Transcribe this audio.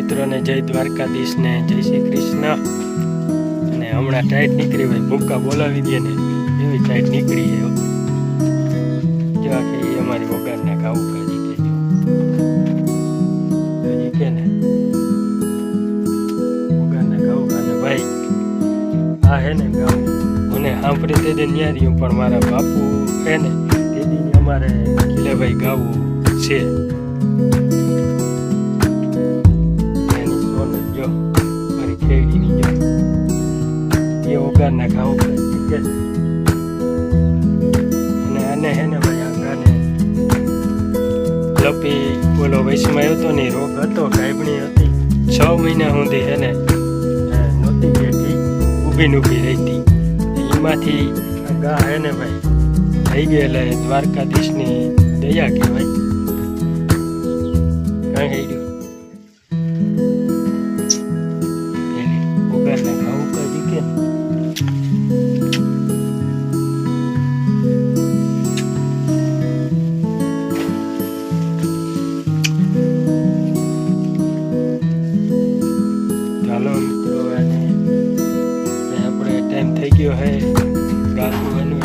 મિત્રોને જય દ્વારકાધીશ ને જય શ્રી કૃષ્ણ। અને હમણાં ટાઈટ નીકળી હોય, ભૂક્કા બોલાવી દે ને એવી ટાઈટ નીકળી છે। જો આખી અમારી વગાડના ખાવું કાજી કે કે ને વગાડના ખાવું અને ભાઈ આ હે ને ગામ મને સાંભળી તે દે ન્યાર્યું, પણ મારા બાપુ હે ને તે દી અમારે કિલ્લેભાઈ ગાવું છે। ના ખાવું પડે અને આને હે ને ભાઈ આ ગાને લપી બોલો વૈશ્વમાં આવ્યો હતો ને રોગ હતો, ગાયબણી હતી 6 મહિના સુધી હે ને નહોતી બેઠી, ઊભી રહેતી। એમાંથી આ ગા હે ને ભાઈ થઈ ગઈ, એટલે દ્વારકાધીશની દયા કહેવાય। કાંઈ થઈ ગયું ઉગાડને ખાવું કાઢી કે ચાલો મિત્રો, આપણે ટાઈમ થઈ ગયો હે ગાતું એનું